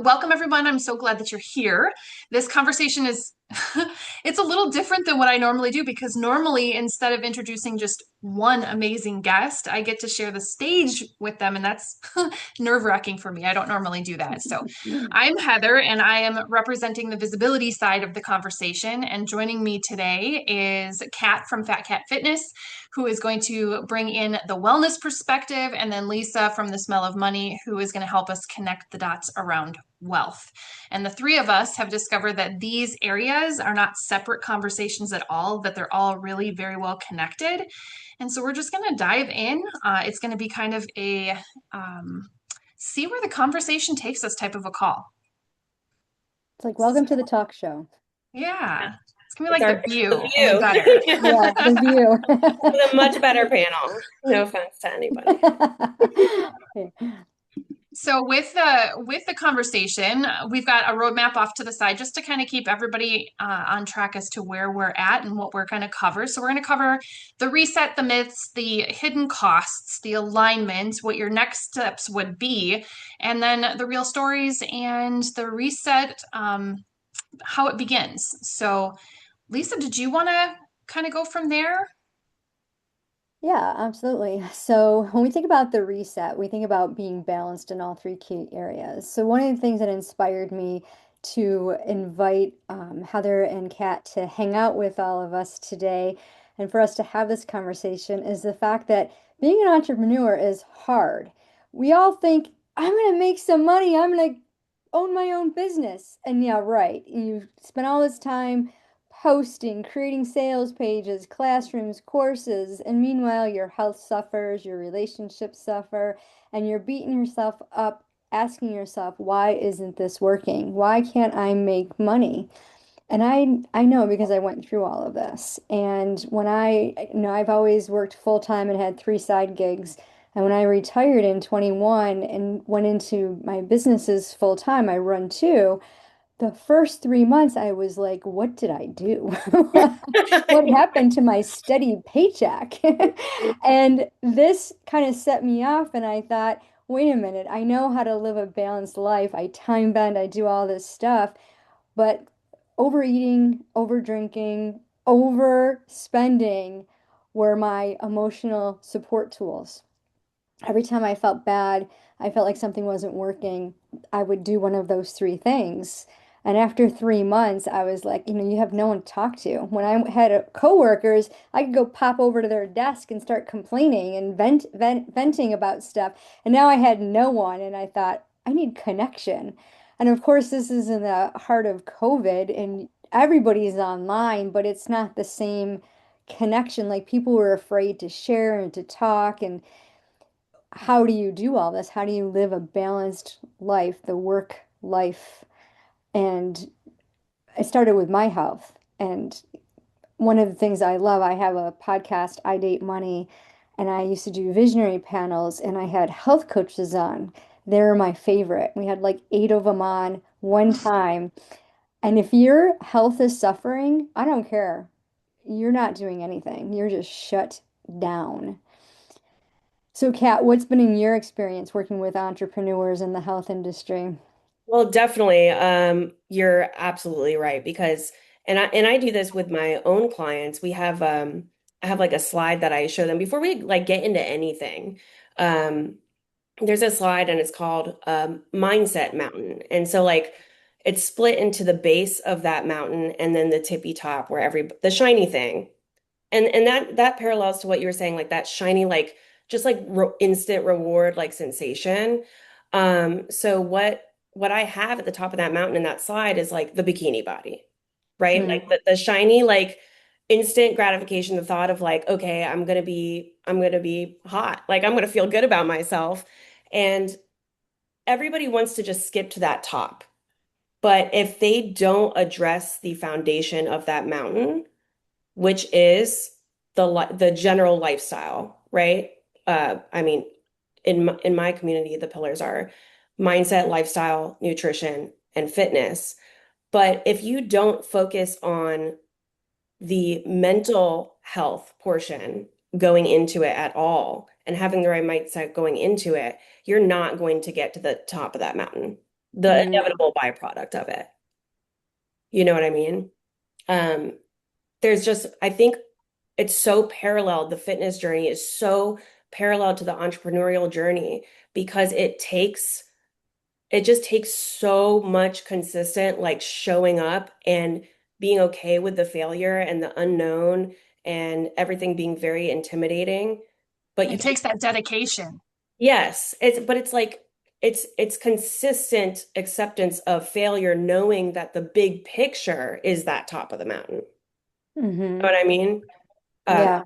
Welcome, everyone. I'm so glad that you're here. This conversation is it's a little different than what I normally do because normally instead of introducing just one amazing guest, I get to share the stage with them, and that's nerve-wracking for me. I don't normally do that. So I'm Heather, and I am representing the visibility side of the conversation. And joining me today is Kat from Fat Cat Fitness, who is going to bring in the wellness perspective, and then Lisa from The Smell of Money, who is going to help us connect the dots around wealth. And the three of us have discovered that these areas are not separate conversations at all, that they're all really very well connected. And so we're just going to dive in. It's going to be kind of a see where the conversation takes us type of a call. It's like, welcome to the talk show. Yeah. It's going to be It's like our The the View, only view. better. Yeah, the view. With a much better panel. No offense to anybody. So with the conversation, we've got a roadmap off to the side just to kind of keep everybody on track as to where we're at and what we're going to cover. So we're going to cover the reset, the myths, the hidden costs, the alignment, what your next steps would be, and then the real stories and the reset, how it begins. So Lisa, did you want to kind of go from there? Yeah, absolutely. So when we think about the reset, we think about being balanced in all three key areas. So one of the things that inspired me to invite Heather and Kat to hang out with all of us today and for us to have this conversation is the fact that being an entrepreneur is hard. We all think, I'm going to make some money, I'm going to own my own business. And yeah, right. You spend all this time posting, creating sales pages, classrooms, courses, and meanwhile, your health suffers, your relationships suffer, and you're beating yourself up, asking yourself, why isn't this working? Why can't I make money? And I know because I went through all of this. And when I've always worked full time and had three side gigs. And when I retired in 21 and went into my businesses full time, I run two. The first 3 months, I was like, what did I do? What happened to my steady paycheck? And this kind of set me off, and I thought, wait a minute, I know how to live a balanced life. I time bend, I do all this stuff, but overeating, over drinking, overspending were my emotional support tools. Every time I felt bad, I felt like something wasn't working, I would do one of those three things. And after 3 months, I was like, you have no one to talk to. When I had coworkers, I could go pop over to their desk and start complaining and venting about stuff. And now I had no one, and I thought, I need connection. And of course, this is in the heart of COVID, and everybody's online, but it's not the same connection. Like people were afraid to share and to talk, and how do you do all this? How do you live a balanced life, the work life? And I started with my health. And one of the things I love, I have a podcast, I Date Money, and I used to do visionary panels, and I had health coaches on. They're my favorite. We had like 8 of them on one time. And if your health is suffering, I don't care. You're not doing anything. You're just shut down. So, Kat, what's been in your experience working with entrepreneurs in the health industry? Well, definitely, you're absolutely right because and I do this with my own clients. I have like a slide that I show them before we like get into anything. Um there's a slide and it's called Mindset Mountain. And so like it's split into the base of that mountain and then the tippy top where every the shiny thing. And that parallels to what you were saying, like that shiny, like just like ro instant reward, like sensation. So what I have at the top of that mountain in that slide is like the bikini body, right? Hmm. Like the shiny, like instant gratification, the thought of like, okay, I'm gonna be hot, like I'm gonna feel good about myself. And everybody wants to just skip to that top. But if they don't address the foundation of that mountain, which is the general lifestyle, right? I mean, in my community, the pillars are mindset, lifestyle, nutrition, and fitness. But if you don't focus on the mental health portion going into it at all and having the right mindset going into it, you're not going to get to the top of that mountain. the Mm, inevitable byproduct of it. You know what I mean? Um, there's just, I think it's so parallel. The fitness journey is so parallel to the entrepreneurial journey because it just takes so much consistent, like showing up and being okay with the failure and the unknown and everything being very intimidating. But you It can, takes that dedication. yes, but it's like, it's consistent acceptance of failure, knowing that the big picture is that top of the mountain. hmm Know what I mean? Um, Yeah.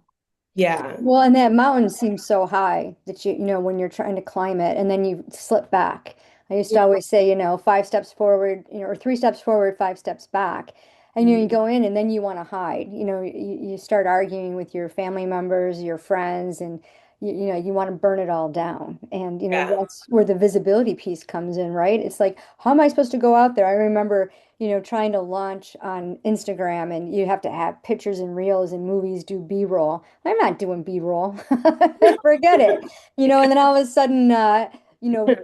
yeah. Well, and that mountain seems so high that you know, when you're trying to climb it and then you slip back. I used to always say, you know, 5 steps forward, you know, or 3 steps forward, 5 steps back. And you know, you Mhm. go in and then you want to hide. You know, you start arguing with your family members, your friends, and you know, you want to burn it all down. And you know, Yeah. that's where the visibility piece comes in, right? It's like, how am I supposed to go out there? I remember, you know, trying to launch on Instagram and you have to have pictures and reels and movies do B-roll. I'm not doing B-roll. Forget it. You know, and then all of a sudden, you know,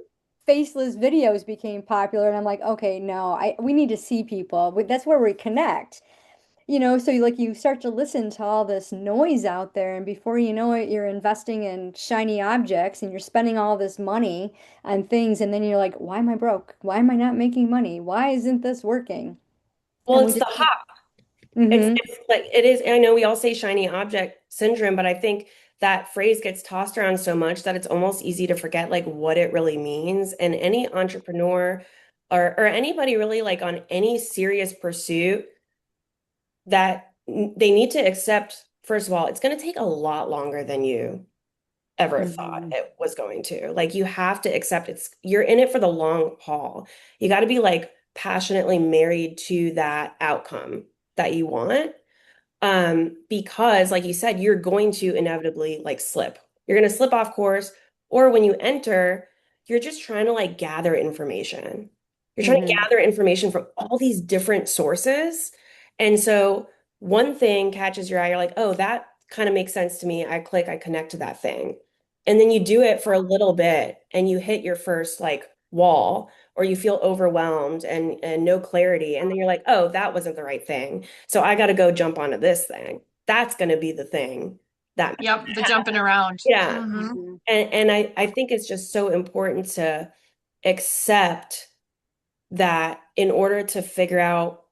faceless videos became popular and I'm like, okay, no, we need to see people. That's where we connect. You know, so like you start to listen to all this noise out there and before you know it, you're investing in shiny objects and you're spending all this money on things and then you're like, why am I broke? Why am I not making money? Why isn't this working? Well, And we it's the just hop. mm-hmm, It's like it is. I know we all say shiny object syndrome, but I think that phrase gets tossed around so much that it's almost easy to forget like what it really means. And any entrepreneur or anybody really like on any serious pursuit that they need to accept, first of all, it's going to take a lot longer than you ever thought mm-hmm, it was going to. Like you have to accept you're in it for the long haul. You got to be like passionately married to that outcome that you want. Because like you said, you're going to inevitably like slip. You're going to slip off course, or when you enter, you're just trying to like gather information. You're trying to mm-hmm. gather information from all these different sources. And so one thing catches your eye, you're like, oh, that kind of makes sense to me. I click, I connect to that thing. And then you do it for a little bit and you hit your first like wall or you feel overwhelmed and no clarity. And then you're like, oh, that wasn't the right thing. So I got to go jump onto this thing. That's going to be the thing that, Yep, the jumping around. yeah. Hmm. Mm-hmm. And I think it's just so important to accept that in order to figure out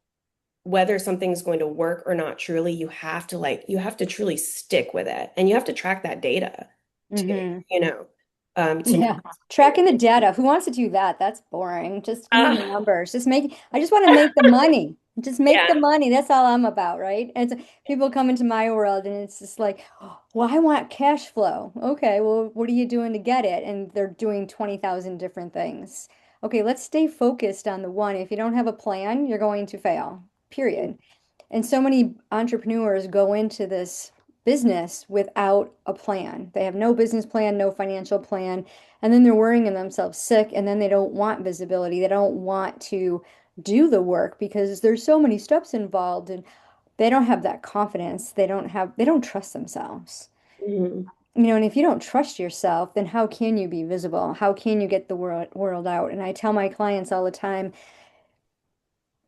whether something's going to work or not, truly, you have to truly stick with it. And you have to track that data too, Mm-hmm. you know, to know. Yeah. Tracking the data. Who wants to do that? That's boring. Just give me Uh, the numbers. I just want to make the money. Just make yeah. the money. That's all I'm about, right? And so people come into my world and it's just like, "Oh, well, I want cash flow. Okay, well, what are you doing to get it? And they're doing 20,000 different things. Okay, let's stay focused on the one. If you don't have a plan, you're going to fail, period. And so many entrepreneurs go into this business without a plan. They have no business plan, no financial plan, and then they're worrying themselves sick, and then they don't want visibility. They don't want to do the work because there's so many steps involved and they don't have that confidence. They don't trust themselves. Mhm. You know, and if you don't trust yourself, then how can you be visible? How can you get the world out? And I tell my clients all the time,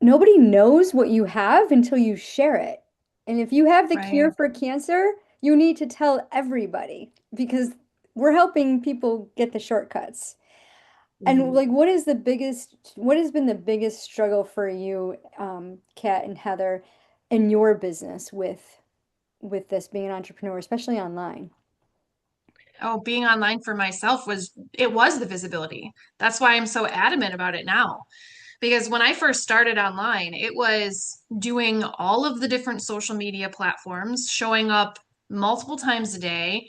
nobody knows what you have until you share it. And if you have the Right, cure for cancer, you need to tell everybody because we're helping people get the shortcuts. And Mhm. like, what has been the biggest struggle for you, Kat and Heather, in your business with this being an entrepreneur, especially online? oh, being online for myself was the visibility. That's why I'm so adamant about it now. Because when I first started online, it was doing all of the different social media platforms, showing up multiple times a day,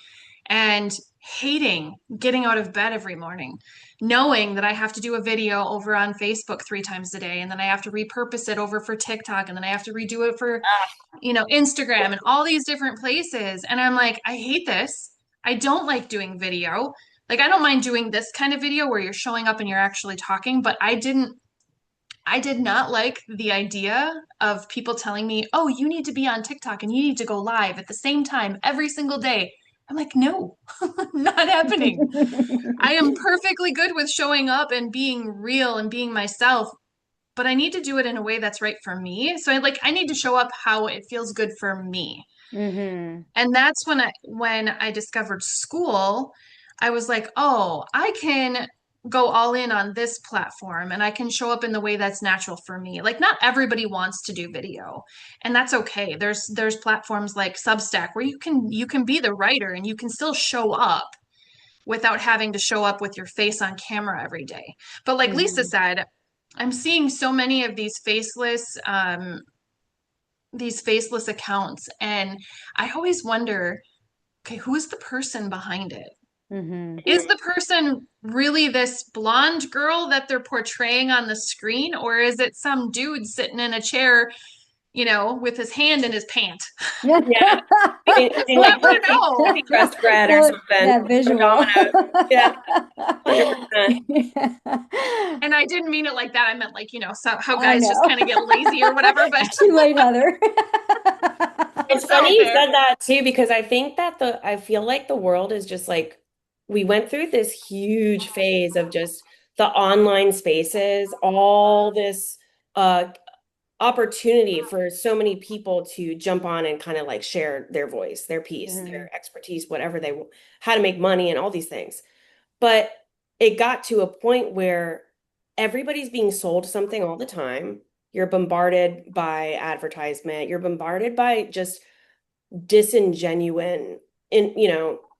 and hating getting out of bed every morning, knowing that I have to do a video over on Facebook 3 times a day, and then I have to repurpose it over for TikTok, and then I have to redo it for, Instagram and all these different places. And I'm like, I hate this. I don't like doing video. Like, I don't mind doing this kind of video where you're showing up and you're actually talking, but I did not like the idea of people telling me, oh, you need to be on TikTok and you need to go live at the same time every single day. I'm like, no, not happening. I am perfectly good with showing up and being real and being myself, but I need to do it in a way that's right for me. So I need to show up how it feels good for me. Hmm. And that's when I discovered school, I was like, "Oh, I can go all in on this platform and I can show up in the way that's natural for me." Like not everybody wants to do video, and that's okay. There's platforms like Substack where you can be the writer and you can still show up without having to show up with your face on camera every day. But like Lisa Hmm. said, I'm seeing so many of these faceless accounts, and I always wonder, okay, who's the person behind it? Hmm. Is the person really this blonde girl that they're portraying on the screen, or is it some dude sitting in a chair, with his hand in his pant? Yeah. Eating We'll like never know. puffy crust bread or Well, something that from visual. Domino's. Yeah, 100%. And I didn't mean it like that. I meant like, so how I guys just know. kind of get lazy or whatever, but Too late, Heather. It's it's funny out you there. said that too, because I think that I feel like the world is just like, we went through this huge phase of just the online spaces, all this uh opportunity for so many people to jump on and kind of like share their voice, their piece, Hmm. their expertise, whatever how to make money and all these things. But it got to a point where everybody's being sold something all the time. You're bombarded by advertisement. You're bombarded by just disingenuine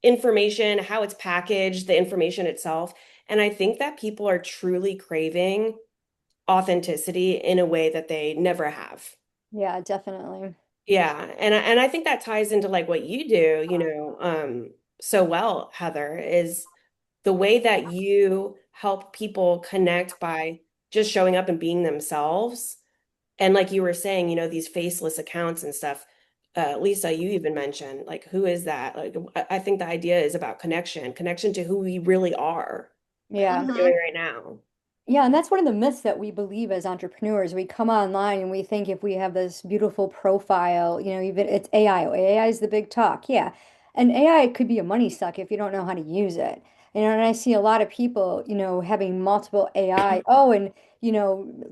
information, how it's packaged, the information itself. And I think that people are truly craving authenticity in a way that they never have. Yeah, definitely. Yeah, and I think that ties into like what you do, so well, Heather, is the way that you help people connect by just showing up and being themselves. And like you were saying, these faceless accounts and stuff. Lisa, you even mentioned like, who is that? Like, I think the idea is about connection to who we really are, like what Yeah. we're doing Hmm. right now. Yeah, and that's one of the myths that we believe as entrepreneurs. We come online and we think if we have this beautiful profile, even it's AI. AI is the big talk. Yeah. And AI could be a money suck if you don't know how to use it. And I see a lot of people, having multiple AI. Oh, and,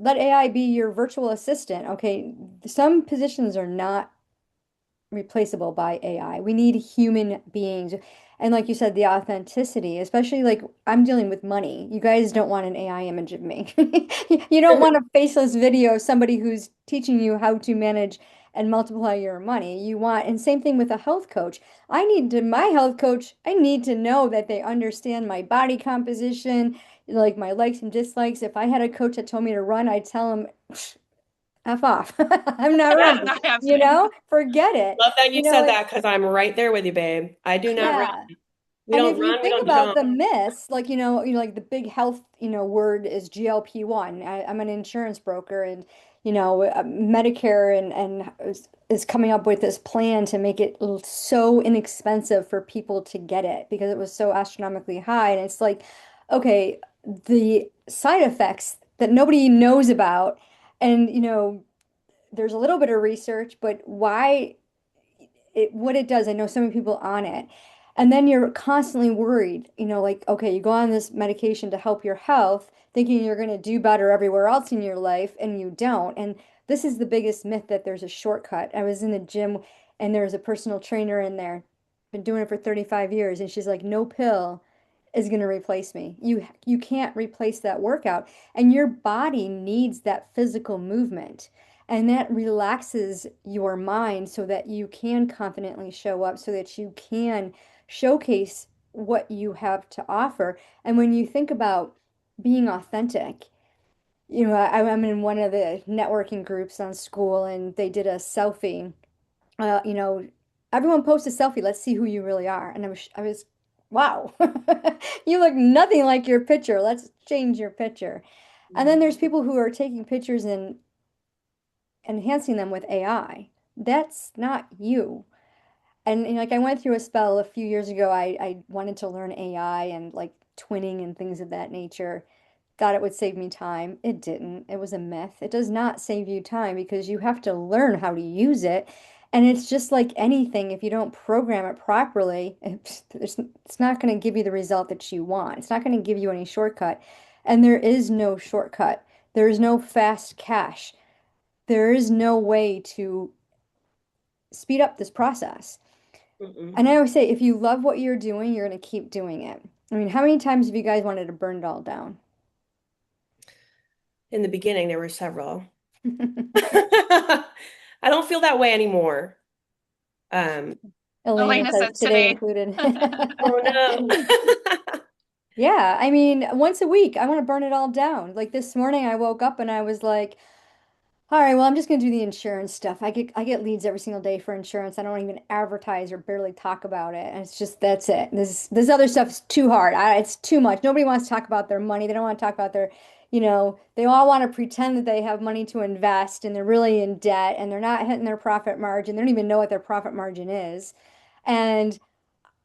let AI be your virtual assistant. Okay, some positions are not replaceable by AI. We need human beings. And like you said, the authenticity, especially like I'm dealing with money. You guys don't want an AI image of me. You don't want a faceless video of somebody who's teaching you how to manage and multiply your money. You want, and same thing with a health coach. My health coach, I need to know that they understand my body composition, like my likes and dislikes. If I had a coach that told me to run, I'd tell him, F off. I'm not Yeah, running. not happening. Forget it. Love that you said It's that because I'm right there with you, babe. I do not run. yeah. We And don't if you run, we think don't about jump. the myths, like like the big health, word is GLP-1. I'm an insurance broker, and Medicare and is coming up with this plan to make it so inexpensive for people to get it because it was so astronomically high. And it's like, okay, the side effects that nobody knows about, and there's a little bit of research, but why what it does, I know so many people on it. And then you're constantly worried, like, okay, you go on this medication to help your health, thinking you're going to do better everywhere else in your life, and you don't. And this is the biggest myth that there's a shortcut. I was in the gym and there was a personal trainer in there, been doing it for 35 years, and she's like, no pill is going to replace me. You can't replace that workout, and your body needs that physical movement. And that relaxes your mind so that you can confidently show up, so that you can showcase what you have to offer. And when you think about being authentic, I'm in one of the networking groups on school, and they did a selfie. uh, you know, Everyone post a selfie. Let's see who you really are. And wow, you look nothing like your picture. Let's change your picture. And then there's people who are taking pictures and enhancing them with AI. That's not you. And like I went through a spell a few years ago. I wanted to learn AI and like twinning and things of that nature. Thought it would save me time. It didn't. It was a myth. It does not save you time because you have to learn how to use it. And it's just like anything, if you don't program it properly, it's not going to give you the result that you want. It's not going to give you any shortcut. And there is no shortcut. There is no fast cash. There is no way to speed up this process. Mm-mm. And I always say, if you love what you're doing, you're going to keep doing it. I mean, how many times have you guys wanted to burn it all down? In the beginning, there were several. I don't feel that way anymore. Um, Elena Elena says said today today. included. oh no. Yeah, I mean, once a week, I want to burn it all down. Like this morning, I woke up and I was like, all right, well, I'm just gonna do the insurance stuff. I get leads every single day for insurance. I don't even advertise or barely talk about it. And it's just that's it. This other stuff's too hard. It's too much. Nobody wants to talk about their money. They don't want to talk about their, they all want to pretend that they have money to invest and they're really in debt and they're not hitting their profit margin. They don't even know what their profit margin is. And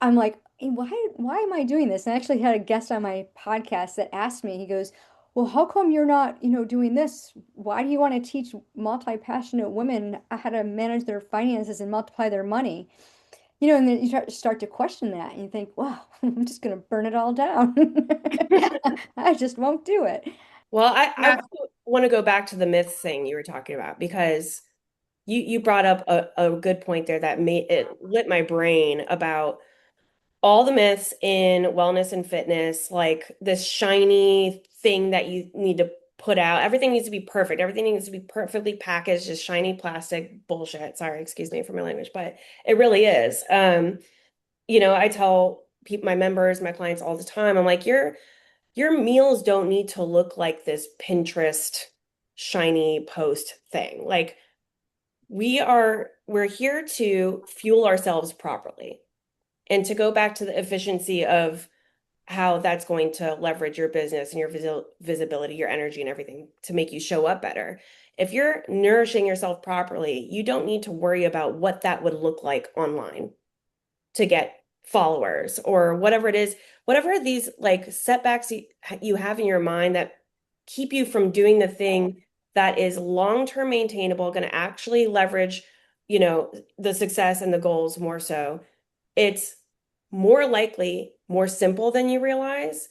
I'm like, "Hey, why am I doing this?" And I actually had a guest on my podcast that asked me, he goes, "Well, how come you're not, doing this? Why do you want to teach multi-passionate women how to manage their finances and multiply their money?" And then you start to question that and you think, wow, I'm just going to burn it all down. I just won't do it. Well, I Yeah. want to go back to the myths thing you were talking about because you brought up a good point there that made it lit my brain about all the myths in wellness and fitness, like this shiny thing that you need to put out. Everything needs to be perfect. Everything needs to be perfectly packaged, just shiny plastic bullshit. Sorry, excuse me for my language, but it really is. I tell people, my members, my clients all the time, I'm like, your meals don't need to look like this Pinterest shiny post thing. Like we're here to fuel ourselves properly. And to go back to the efficiency of how that's going to leverage your business and your visibility, your energy, and everything to make you show up better. If you're nourishing yourself properly, you don't need to worry about what that would look like online to get followers or whatever it is, whatever these like setbacks you have in your mind that keep you from doing the thing that is long-term maintainable, going to actually leverage, the success and the goals more so. It's more likely more simple than you realize,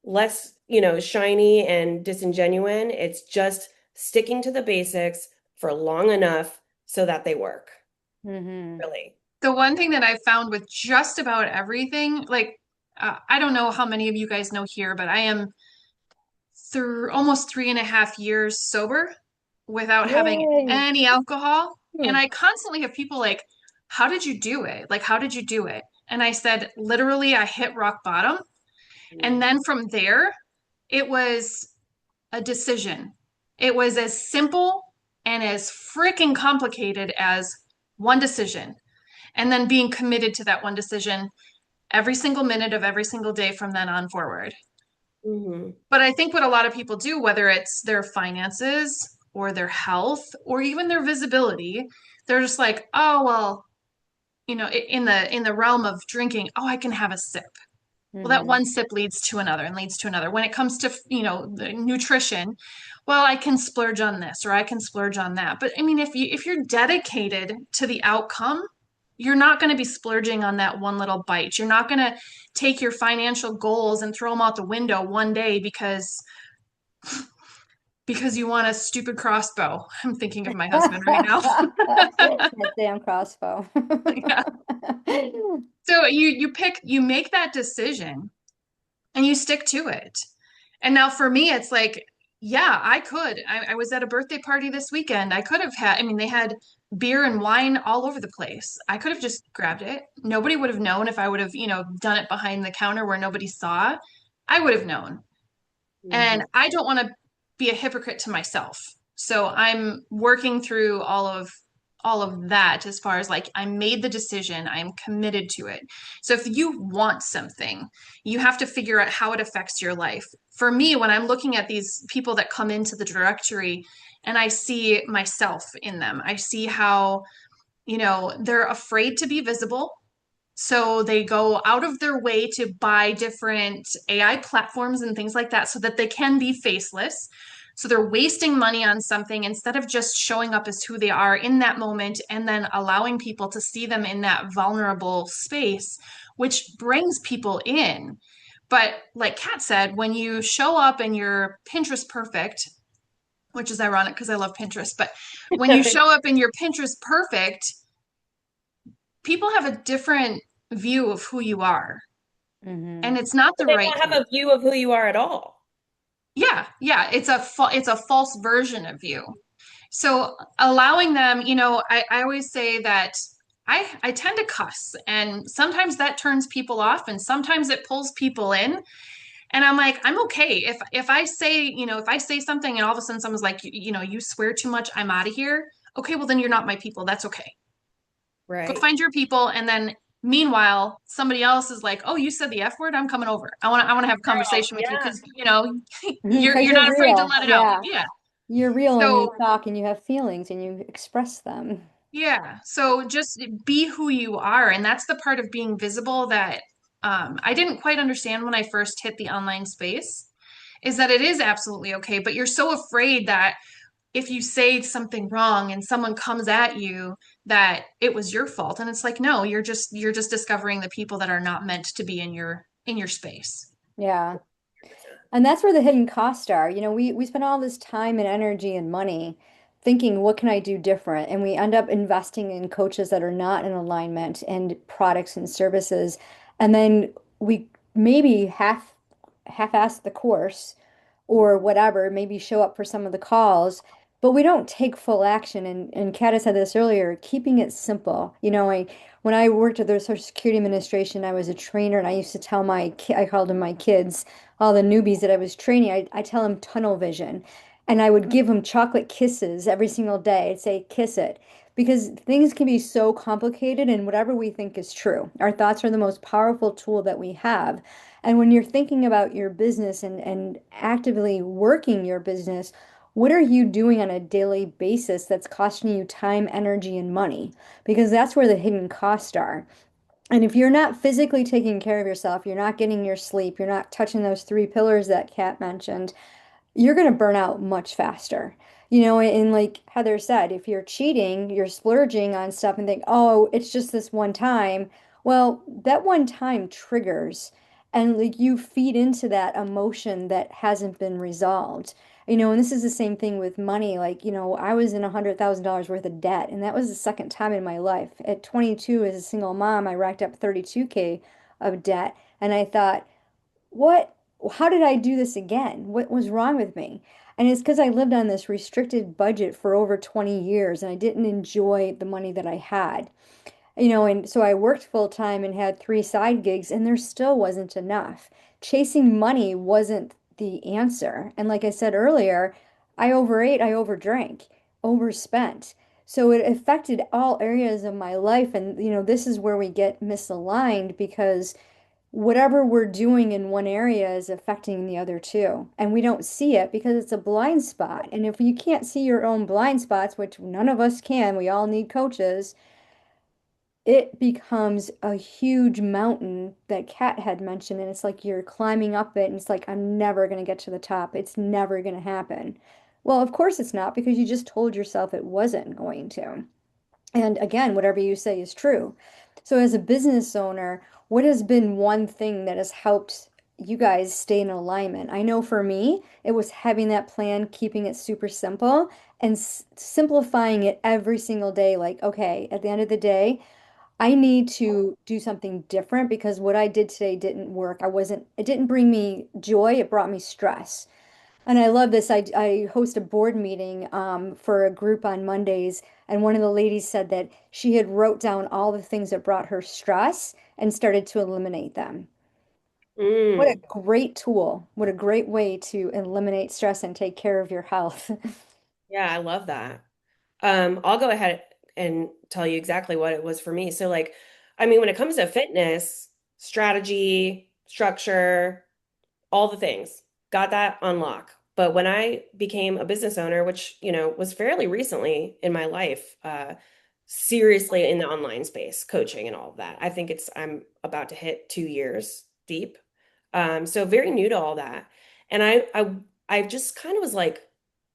less, shiny and disingenuine. It's just sticking to the basics for long enough so that they work, Hmm. really. The one thing that I've found with just about everything, like, I don't know how many of you guys know here, but I am through almost 3.5 years sober without having Yay. any alcohol. And Hmm. I constantly have people like, how did you do it? Like, how did you do it? And I said, literally, I hit rock bottom. And then from there, it was a decision. It was as simple and as freaking complicated as one decision. And then being committed to that one decision every single minute of every single day from then on forward. Mm-hmm. But I think what a lot of people do, whether it's their finances or their health or even their visibility, they're just like, oh, well, in the realm of drinking, oh, I can have a sip. Well, that Hmm. one sip leads to another and leads to another. When it comes to, the nutrition, well, I can splurge on this or I can splurge on that. But I mean, if you're dedicated to the outcome, you're not going to be splurging on that one little bite. You're not going to take your financial goals and throw them out the window one day because you want a stupid crossbow. I'm thinking of my husband right now. That damn crossbow. Yeah. So you make that decision and you stick to it. And now for me, it's like, yeah, I could. I was at a birthday party this weekend. I could have had, I mean, they had beer and wine all over the place. I could have just grabbed it. Nobody would have known if I would have, done it behind the counter where nobody saw. I would have known. Mm-hmm. And I don't want to be a hypocrite to myself. So I'm working through all of that as far as like I made the decision, I'm committed to it. So if you want something, you have to figure out how it affects your life. For me, when I'm looking at these people that come into the directory and I see myself in them, I see how, they're afraid to be visible. So they go out of their way to buy different AI platforms and things like that so that they can be faceless, So they're wasting money on something instead of just showing up as who they are in that moment and then allowing people to see them in that vulnerable space, which brings people in. But like Kat said, when you show up and you're Pinterest perfect, which is ironic because I love Pinterest, but when you show up and you're Pinterest perfect, people have a different view of who you are. Hmm. And it's not But the they right don't view. have a view of who you are at all. Yeah, yeah, it's a false version of you. So allowing them, I always say that I tend to cuss, and sometimes that turns people off and sometimes it pulls people in. And I'm like, I'm okay. If I say, if I say something and all of a sudden someone's like, you swear too much, I'm out of here. Okay, well then you're not my people. That's okay. Go Right. find your people. And then meanwhile, somebody else is like, oh, you said the F word, I'm coming over. I want to have a Girl, conversation with you yeah. because you're Because you're you're not afraid to real. let it out. Yeah. Yeah. You're real and you So talk and you have feelings and you express them. yeah. So just be who you are. And that's the part of being visible that I didn't quite understand when I first hit the online space, is that it is absolutely okay. But you're so afraid that if you say something wrong and someone comes at you, that it was your fault. And it's like, no, you're just discovering the people that are not meant to be in your space. Yeah. And that's where the hidden costs are. We spend all this time and energy and money thinking, what can I do different? And we end up investing in coaches that are not in alignment and products and services. And then we maybe half-ass the course or whatever, maybe show up for some of the calls, but we don't take full action. And Kat had said this earlier, keeping it simple. When I worked at the Social Security Administration, I was a trainer and I used to tell I called them my kids, all the newbies that I was training, I tell them tunnel vision. And I would give them chocolate kisses every single day. I'd say, kiss it. Because things can be so complicated and whatever we think is true. Our thoughts are the most powerful tool that we have. And when you're thinking about your business and actively working your business, what are you doing on a daily basis that's costing you time, energy, and money? Because that's where the hidden costs are. And if you're not physically taking care of yourself, you're not getting your sleep, you're not touching those three pillars that Kat mentioned, you're going to burn out much faster. And like Heather said, if you're cheating, you're splurging on stuff and think, oh, it's just this one time. Well, that one time triggers and like you feed into that emotion that hasn't been resolved. And this is the same thing with money. Like, I was in $100,000 worth of debt, and that was the second time in my life. At 22, as a single mom, I racked up 32K of debt, and I thought, what, how did I do this again? What was wrong with me? And it's because I lived on this restricted budget for over 20 years and I didn't enjoy the money that I had. And so I worked full time and had three side gigs, and there still wasn't enough. Chasing money wasn't the answer. And like I said earlier, I overate, I overdrank, overspent. So it affected all areas of my life. And, this is where we get misaligned because whatever we're doing in one area is affecting the other two. And we don't see it because it's a blind spot. And if you can't see your own blind spots, which none of us can, we all need coaches, it becomes a huge mountain that Kat had mentioned. And it's like you're climbing up it, and it's like, I'm never going to get to the top. It's never going to happen. Well, of course it's not because you just told yourself it wasn't going to. And again, whatever you say is true. So, as a business owner, what has been one thing that has helped you guys stay in alignment? I know for me, it was having that plan, keeping it super simple, and simplifying it every single day. Like, okay, at the end of the day, I need to do something different because what I did today didn't work. It didn't bring me joy, it brought me stress. And I love this. I host a board meeting for a group on Mondays, and one of the ladies said that she had wrote down all the things that brought her stress and started to eliminate them. What a Mm. great tool. What a great way to eliminate stress and take care of your health. Yeah, I love that. I'll go ahead and tell you exactly what it was for me. So, like, I mean, when it comes to fitness, strategy, structure, all the things, got that on lock. But when I became a business owner, which, was fairly recently in my life, seriously in the online space, coaching and all of that, I'm about to hit 2 years deep. So very new to all that. And I just kind of was like,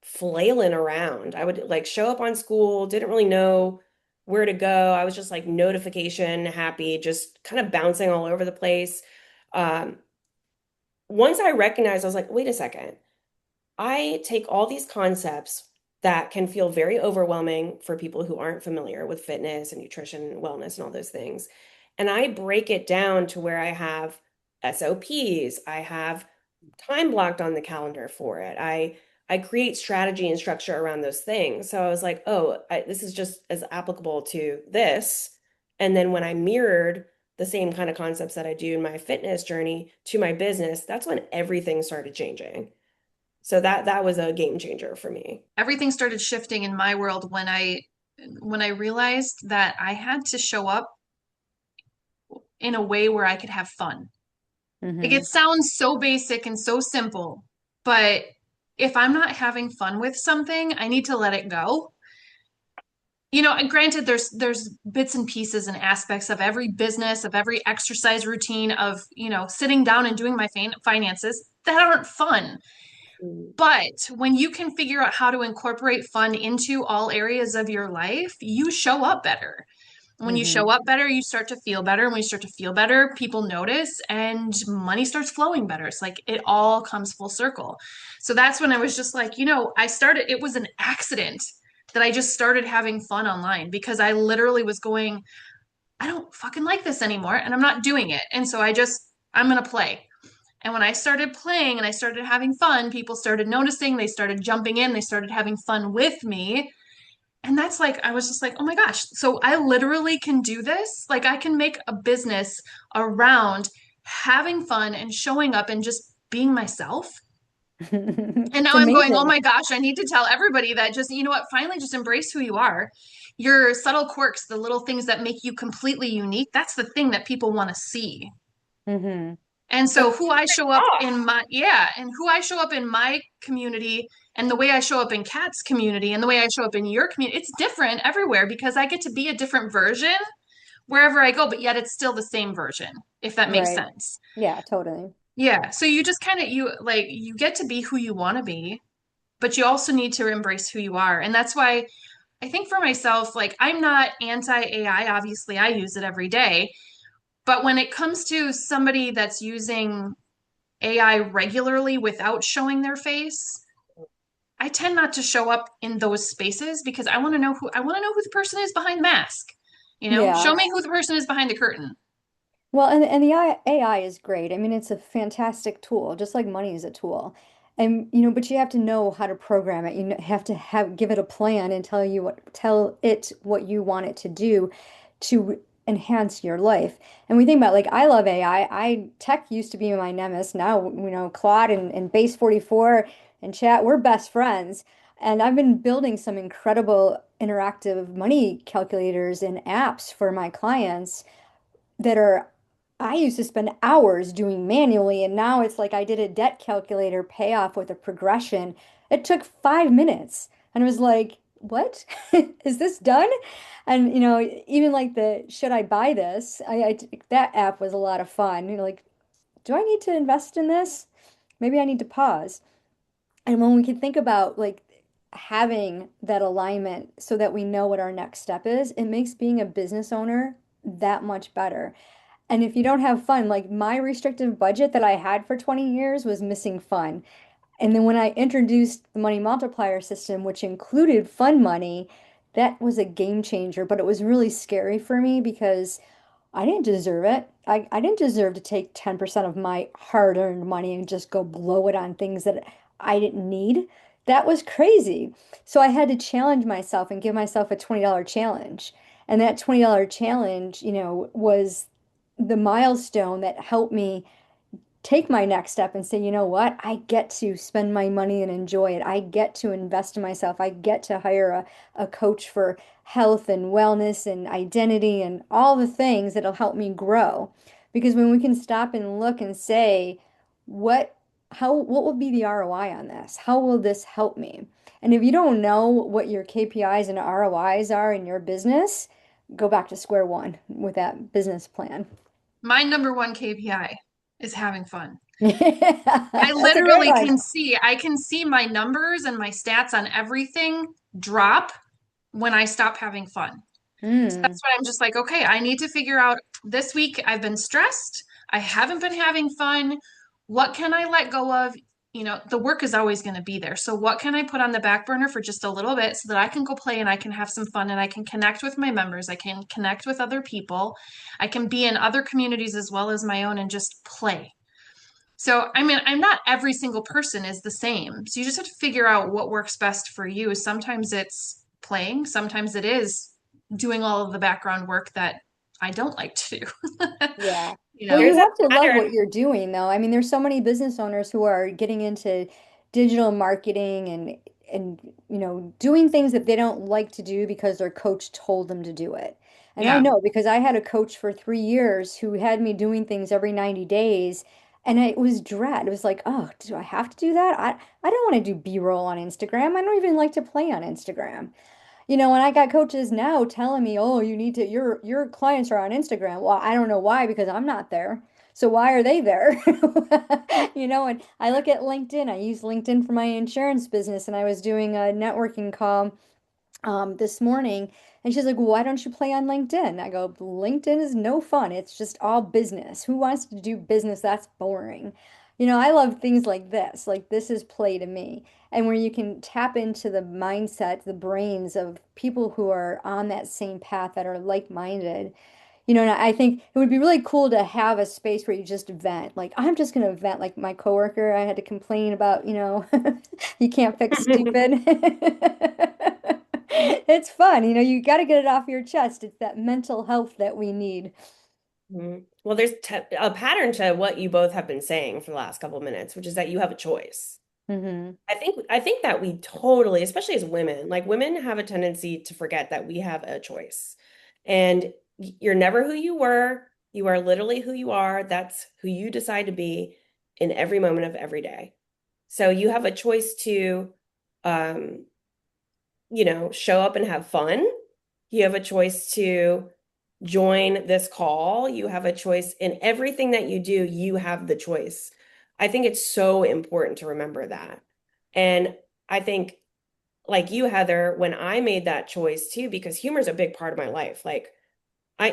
flailing around. I would like show up on school, didn't really know where to go. I was just like notification happy, just kind of bouncing all over the place. Um, Once I recognized, I was like, wait a second. I take all these concepts that can feel very overwhelming for people who aren't familiar with fitness and nutrition and wellness and all those things. And I break it down to where I have SOPs, I have time blocked on the calendar for it. I create strategy and structure around those things. So I was like, oh, this is just as applicable to this. And then when I mirrored the same kind of concepts that I do in my fitness journey to my business, that's when everything started changing. So that was a game changer for me. Everything started shifting in my world when I realized that I had to show up in a way where I could have fun. Like Hmm. it sounds so basic and so simple, but if I'm not having fun with something, I need to let it go. You know, and granted, there's bits and pieces and aspects of every business, of every exercise routine, of, you know, sitting down and doing my finances that aren't fun. Mm. But when you can figure out how to incorporate fun into all areas of your life, you show up better. When you Hmm. show up better, you start to feel better. When you start to feel better, people notice and money starts flowing better. It's like it all comes full circle. So that's when I was just like, you know, it was an accident that I just started having fun online because I literally was going, I don't fucking like this anymore and I'm not doing it. And so I'm going to play. And when I started playing and I started having fun, people started noticing, they started jumping in, they started having fun with me. And that's like, I was just like, oh my gosh. So I literally can do this. Like, I can make a business around having fun and showing up and just being myself. And It's now I'm going, oh amazing. my gosh, I need to tell everybody that just, you know what, finally just embrace who you are. Your subtle quirks, the little things that make you completely unique, that's the thing that people want to see. Hmm. And And so who I show up in off. my, yeah, and who I show up in my community and the way I show up in Kat's community and the way I show up in your community, it's different everywhere because I get to be a different version wherever I go, but yet it's still the same version, if that makes Right. sense. Yeah, totally. Yeah. So you just kind of, you get to be who you want to be, but you also need to embrace who you are. And that's why I think for myself, like I'm not anti AI. Obviously, I use it every day. But when it comes to somebody that's using AI regularly without showing their face, I tend not to show up in those spaces because I want to know who the person is behind the mask. You know, show Yeah. me who the person is behind the curtain. Well, and the AI is great. I mean, it's a fantastic tool, just like money is a tool. And but you have to know how to program it. Have to have give it a plan and tell it what you want it to do to enhance your life. And we think about like I love AI. Tech used to be my nemesis. Now, Claude and Base 44 and chat, we're best friends. And I've been building some incredible interactive money calculators and apps for my clients that are I used to spend hours doing manually, and now it's like I did a debt calculator payoff with a progression. It took 5 minutes, and it was like, what? Is this done? And even like the should I buy this? That app was a lot of fun. Like, do I need to invest in this? Maybe I need to pause. And when we can think about like having that alignment so that we know what our next step is, it makes being a business owner that much better. And if you don't have fun, like my restrictive budget that I had for 20 years was missing fun. And then when I introduced the money multiplier system, which included fun money, that was a game changer. But it was really scary for me because I didn't deserve it. I didn't deserve to take 10% of my hard-earned money and just go blow it on things that I didn't need. That was crazy. So I had to challenge myself and give myself a $20 challenge. And that $20 challenge, was the milestone that helped me take my next step and say, you know what? I get to spend my money and enjoy it. I get to invest in myself. I get to hire a coach for health and wellness and identity and all the things that'll help me grow. Because when we can stop and look and say, what, what will be the ROI on this? How will this help me? And if you don't know what your KPIs and ROIs are in your business, go back to square one with that business plan. My number one KPI is having fun. I That's a great literally one. can see, I can see my numbers and my stats on everything drop when I stop having fun. So Mm, that's why I'm just like, okay, I need to figure out this week I've been stressed. I haven't been having fun. What can I let go of? You know, the work is always going to be there. So what can I put on the back burner for just a little bit so that I can go play and I can have some fun and I can connect with my members. I can connect with other people. I can be in other communities as well as my own and just play. So, I mean, I'm not every single person is the same. So you just have to figure out what works best for you. Sometimes it's playing, sometimes it is doing all of the background work that I don't like to do. yeah. You Well, know? There's you a have to love what pattern. you're doing, though. I mean, there's so many business owners who are getting into digital marketing and doing things that they don't like to do because their coach told them to do it. And I Yeah. know because I had a coach for 3 years who had me doing things every 90 days, and it was dread. It was like, oh, do I have to do that? I don't want to do B-roll on Instagram. I don't even like to play on Instagram. When I got coaches now telling me, "Oh, you need to your clients are on Instagram." Well, I don't know why because I'm not there. So why are they there? And I look at LinkedIn. I use LinkedIn for my insurance business, and I was doing a networking call this morning, and she's like, "Well, why don't you play on LinkedIn?" I go, "LinkedIn is no fun. It's just all business. Who wants to do business? That's boring." I love things like this. Like this is play to me, and where you can tap into the mindset, the brains of people who are on that same path that are like-minded. And I think it would be really cool to have a space where you just vent. Like I'm just gonna vent. Like my coworker, I had to complain about, you can't fix stupid. It's fun, you got to get it off your chest. It's that mental health that we need. Mhm. Well, there's te a pattern to what you both have been saying for the last couple of minutes, which is that you have a choice. Hmm. I think that we totally, especially as women, like women have a tendency to forget that we have a choice. And you're never who you were. You are literally who you are. That's who you decide to be in every moment of every day. So you have a choice to um, show up and have fun. You have a choice to join this call. You have a choice in everything that you do, you have the choice. I think it's so important to remember that. And I think, like you, Heather, when I made that choice too, because humor is a big part of my life. Like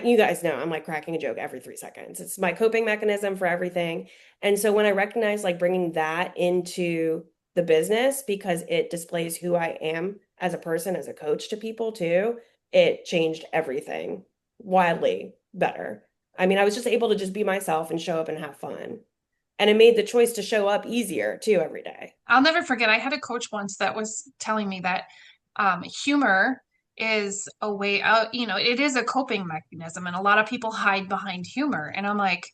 you guys know, I'm like cracking a joke every 3 seconds. It's my coping mechanism for everything. And so when I recognize like bringing that into the business because it displays who I am as a person, as a coach to people too, it changed everything wildly better. I mean, I was just able to just be myself and show up and have fun. And it made the choice to show up easier too every day. I'll never forget, I had a coach once that was telling me that humor is a way out, it is a coping mechanism, and a lot of people hide behind humor. And I'm like,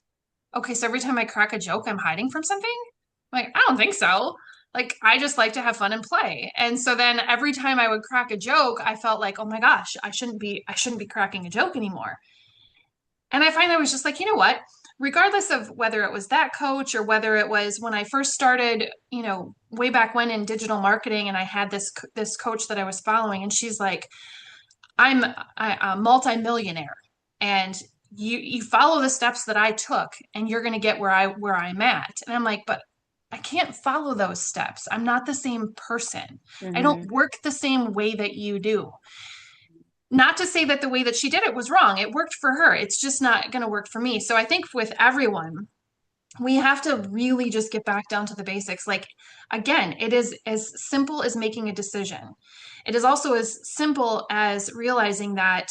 okay, so every time I crack a joke, I'm hiding from something? Like, I don't think so. Like, I just like to have fun and play. And so then every time I would crack a joke, I felt like, oh my gosh, I shouldn't be cracking a joke anymore. And I finally was just like, you know what? Regardless of whether it was that coach or whether it was when I first started, way back when in digital marketing, and I had this coach that I was following, and she's like, I'm a multimillionaire, and you follow the steps that I took, and you're going to get where I'm at. And I'm like, but I can't follow those steps. I'm not the same person. I don't Hmm. work the same way that you do. Not to say that the way that she did it was wrong. It worked for her. It's just not going to work for me. So I think with everyone, we have to really just get back down to the basics. Like, again, it is as simple as making a decision. It is also as simple as realizing that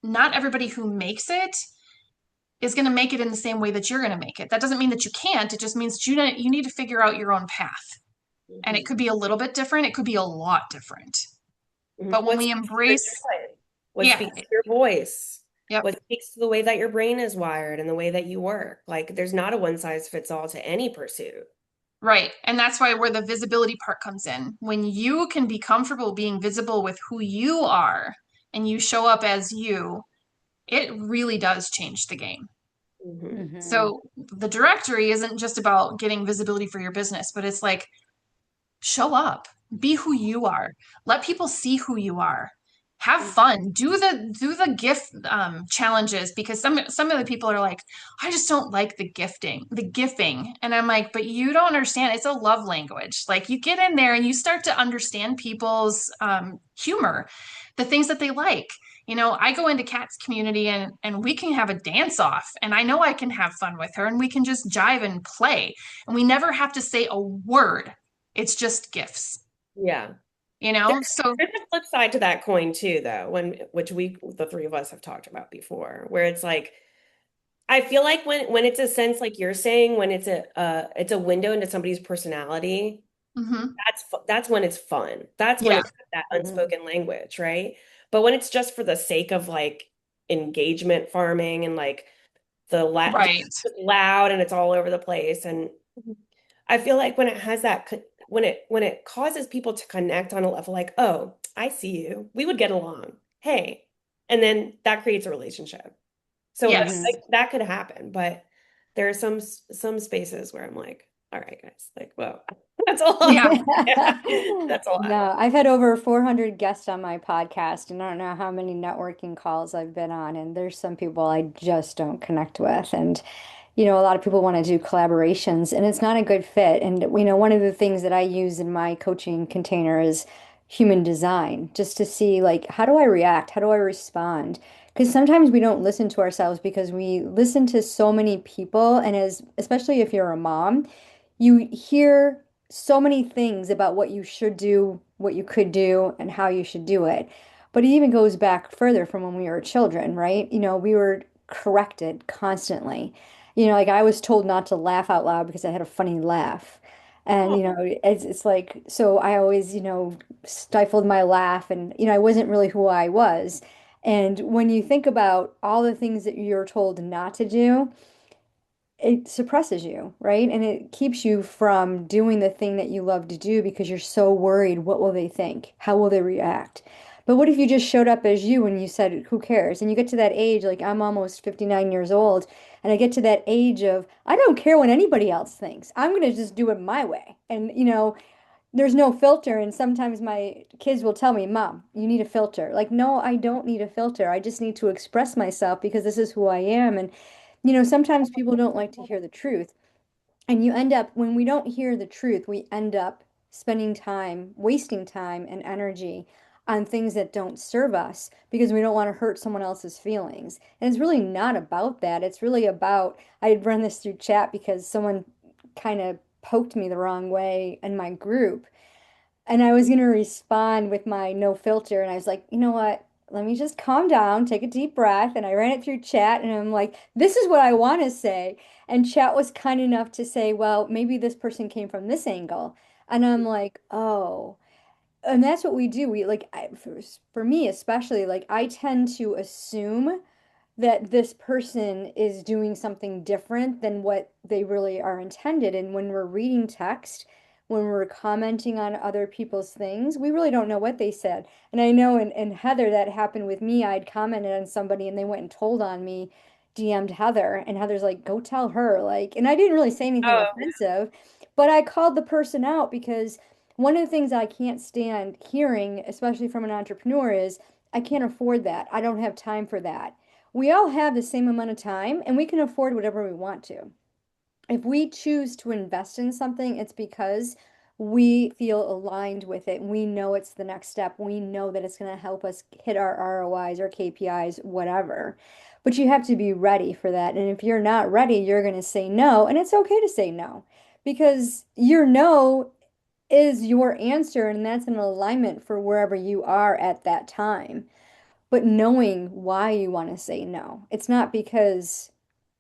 not everybody who makes it is going to make it in the same way that you're going to make it. That doesn't mean that you can't. It just means that you need to figure out your own path. And it Mhm. could be a little bit different. It could be a lot different. Mhm. But when What we speaks to your embrace, joy? What yeah, speaks to your voice? yep. What speaks to the way that your brain is wired and the way that you work? Like, there's not a one size fits all to any pursuit. Right. And that's why where the visibility part comes in. When you can be comfortable being visible with who you are and you show up as you, it really does change the game. Hmm. Hmm. So the directory isn't just about getting visibility for your business, but it's like show up, be who you are, let people see who you are. have fun, do the gift challenges, because some of the people are like, I just don't like the gifting, and I'm like, but you don't understand, it's a love language. Like, you get in there and you start to understand people's humor, the things that they like. You know, I go into Kat's community, and we can have a dance off, and I know I can have fun with her, and we can just jive and play, and we never have to say a word. It's just gifts, Yeah. you know? So, There's a flip side to that coin too, though, which the three of us have talked about before, where it's like I feel like when it's a sense like you're saying, when it's a window into somebody's personality, mhm. that's when it's fun. That's when Yeah, it's that Mhm. unspoken language, right? But when it's just for the sake of like engagement farming and like just right. loud and it's all over the place, and I feel like when it has when it causes people to connect on a level like, oh, I see you, we would get along. Hey, and then that creates a relationship. So Yes. like that could happen, but there are some spaces where I'm like, all right, guys, like, whoa, that's a lot. Yeah. Yeah, that's a lot. No, I've had over 400 guests on my podcast, and I don't know how many networking calls I've been on, and there's some people I just don't connect with. And a lot of people want to do collaborations, and it's not a good fit. And one of the things that I use in my coaching container is human design, just to see like how do I react? How do I respond? Because sometimes we don't listen to ourselves because we listen to so many people, and especially if you're a mom, you hear so many things about what you should do, what you could do, and how you should do it. But it even goes back further from when we were children, right? We were corrected constantly. Like I was told not to laugh out loud because I had a funny laugh. And, Oh, it's like, so I always, stifled my laugh and, I wasn't really who I was. And when you think about all the things that you're told not to do, it suppresses you, right? And it keeps you from doing the thing that you love to do because you're so worried, what will they think? How will they react? But what if you just showed up as you and you said, who cares? And you get to that age, like I'm almost 59 years old, and I get to that age of, I don't care what anybody else thinks. I'm going to just do it my way. And, there's no filter. And sometimes my kids will tell me, Mom, you need a filter. Like, no, I don't need a filter. I just need to express myself because this is who I am. And sometimes people don't like to hear the truth. And you end up, when we don't hear the truth, we end up spending time, wasting time and energy on things that don't serve us because we don't want to hurt someone else's feelings. And it's really not about that. It's really about, I had run this through chat because someone kind of poked me the wrong way in my group. And I was going to respond with my no filter. And I was like, you know what? Let me just calm down, take a deep breath. And I ran it through chat and I'm like, this is what I want to say. And chat was kind enough to say, well, maybe this person came from this angle. And I'm like, oh. And that's what we do. We like, for me especially, like I tend to assume that this person is doing something different than what they really are intended. And when we're reading text, when we're commenting on other people's things, we really don't know what they said. And I know in Heather, that happened with me. I'd commented on somebody and they went and told on me, DM'd Heather, and Heather's like, go tell her. Like, and I didn't really say anything oh, offensive, but I called the person out because one of the things I can't stand hearing, especially from an entrepreneur, is I can't afford that. I don't have time for that. We all have the same amount of time and we can afford whatever we want to. If we choose to invest in something, it's because we feel aligned with it. We know it's the next step. We know that it's going to help us hit our ROIs or KPIs, whatever. But you have to be ready for that. And if you're not ready, you're going to say no. And it's okay to say no because your no is your answer. And that's an alignment for wherever you are at that time, but knowing why you want to say no. It's not because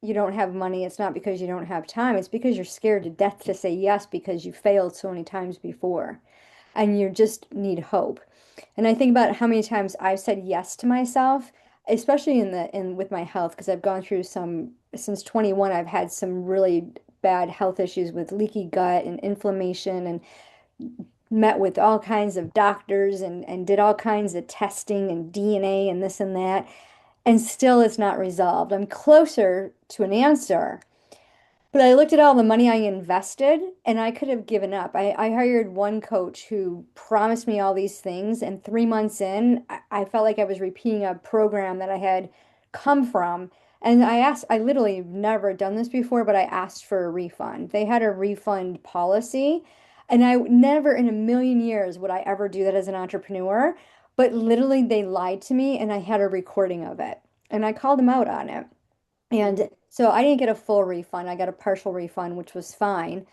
you don't have money, it's not because you don't have time, it's because you're scared to death to say yes because you failed so many times before and you just need hope. And I think about how many times I've said yes to myself, especially in with my health, because I've gone through some since 21, I've had some really bad health issues with leaky gut and inflammation and met with all kinds of doctors and did all kinds of testing and DNA and this and that, and still it's not resolved. I'm closer to an answer, But I looked at all the money I invested and I could have given up. I hired one coach who promised me all these things, and 3 months in, I felt like I was repeating a program that I had come from. And I literally never done this before, but I asked for a refund. They had a refund policy, and I never in a million years would I ever do that as an entrepreneur. But literally, they lied to me, and I had a recording of it. And I called them out on it. And so I didn't get a full refund. I got a partial refund, which was fine.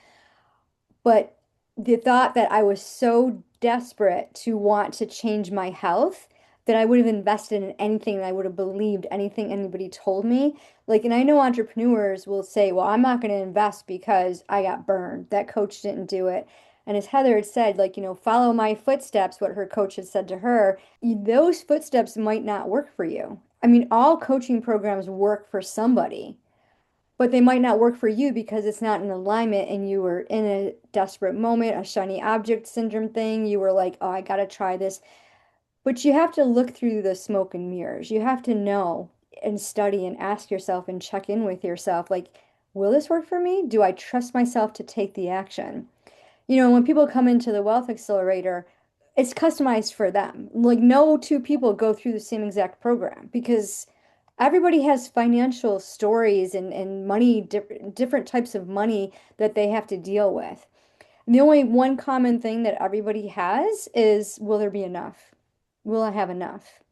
But the thought that I was so desperate to want to change my health that I would have invested in anything and I would have believed anything anybody told me. Like, and I know entrepreneurs will say, well, I'm not going to invest because I got burned. That coach didn't do it. And as Heather had said, like, follow my footsteps, what her coach had said to her, those footsteps might not work for you. I mean, all coaching programs work for somebody, but they might not work for you because it's not in alignment and you were in a desperate moment, a shiny object syndrome thing. You were like, oh, I gotta try this. But you have to look through the smoke and mirrors. You have to know and study and ask yourself and check in with yourself, like, will this work for me? Do I trust myself to take the action? When people come into the Wealth Accelerator, it's customized for them. Like, no two people go through the same exact program because everybody has financial stories and money, different types of money that they have to deal with. And the only one common thing that everybody has is, will there be enough? Will I have enough?